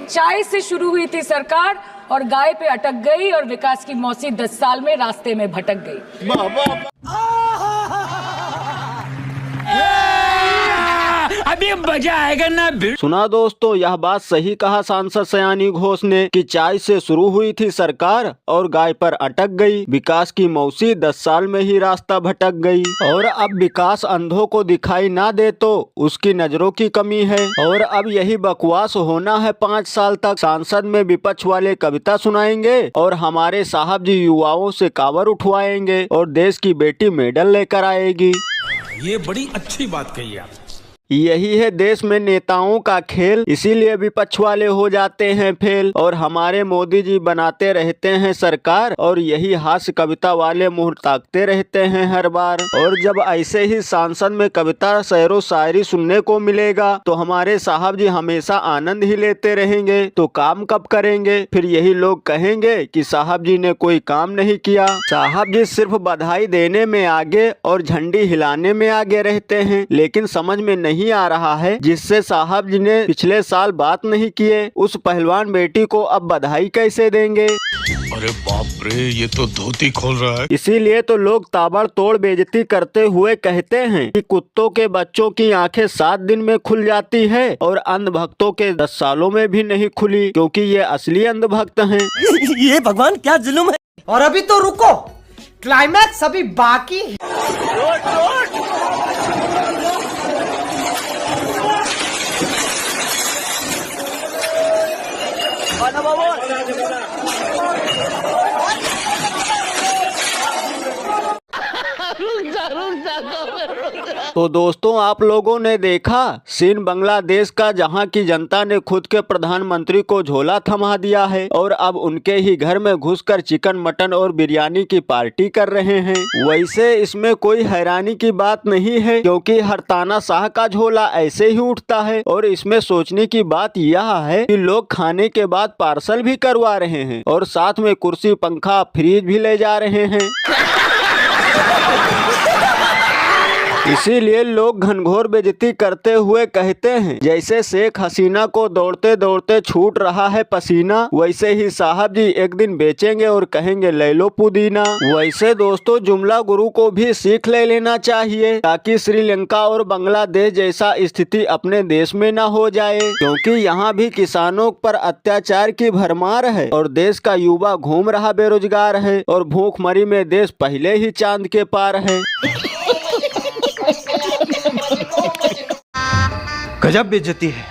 चाय से शुरू हुई थी सरकार और गाय पे अटक गई और विकास की मौसी 10 साल में रास्ते में भटक गई। अभी मजा आएगा ना। सुना दोस्तों, यह बात सही कहा सांसद सयानी घोष ने कि चाय से शुरू हुई थी सरकार और गाय पर अटक गई। विकास की मौसी 10 साल में ही रास्ता भटक गई। और अब विकास अंधों को दिखाई ना दे तो उसकी नजरों की कमी है। और अब यही बकवास होना है 5 साल तक। सांसद में विपक्ष वाले कविता सुनाएंगे और हमारे साहब जी युवाओं से कावर उठवाएंगे और देश की बेटी मेडल लेकर आएगी। ये बड़ी अच्छी बात कही आप। यही है देश में नेताओं का खेल, इसीलिए विपक्ष वाले हो जाते हैं फेल और हमारे मोदी जी बनाते रहते हैं सरकार और यही हास्य कविता वाले मुंह ताकते रहते हैं हर बार। और जब ऐसे ही सांसद में कविता शेरो शायरी सुनने को मिलेगा तो हमारे साहब जी हमेशा आनंद ही लेते रहेंगे। तो काम कब करेंगे? फिर यही लोग कहेंगे कि साहब जी ने कोई काम नहीं किया। साहब जी सिर्फ बधाई देने में आगे और झंडी हिलाने में आगे रहते हैं, लेकिन समझ में नहीं आ रहा है जिससे साहब जी ने पिछले साल बात नहीं किए उस पहलवान बेटी को अब बधाई कैसे देंगे? अरे बाप रे, ये तो धोती खोल रहा है। इसीलिए तो लोग ताबड़तोड़ बेइज्जती करते हुए कहते हैं कि कुत्तों के बच्चों की आंखें 7 दिन में खुल जाती है और अंधभक्तों के 10 सालों में भी नहीं खुली, क्योंकि ये असली अंधभक्त हैं। ये भगवान क्या जुल्म है। और अभी तो रुको, क्लाइमैक्स अभी बाकी है। तो दोस्तों, आप लोगों ने देखा सीन बांग्लादेश का, जहां की जनता ने खुद के प्रधानमंत्री को झोला थमा दिया है और अब उनके ही घर में घुसकर चिकन मटन और बिरयानी की पार्टी कर रहे हैं। वैसे इसमें कोई हैरानी की बात नहीं है, क्योंकि हर ताना शाह का झोला ऐसे ही उठता है। और इसमें सोचने की बात यह है कि लोग खाने के बाद पार्सल भी करवा रहे हैं और साथ में कुर्सी, पंखा, फ्रिज भी ले जा रहे हैं। इसीलिए लोग घनघोर बेइज्जती करते हुए कहते हैं, जैसे शेख हसीना को दौड़ते दौड़ते छूट रहा है पसीना, वैसे ही साहब जी एक दिन बेचेंगे और कहेंगे ले लो पुदीना। वैसे दोस्तों, जुमला गुरु को भी सीख ले लेना चाहिए ताकि श्रीलंका और बांग्लादेश जैसा स्थिति अपने देश में न हो जाए, क्योंकि यहाँ भी किसानों पर अत्याचार की भरमार है और देश का युवा घूम रहा बेरोजगार है और भूखमरी में देश पहले ही चांद के पार है। गजब बेइज्जती है।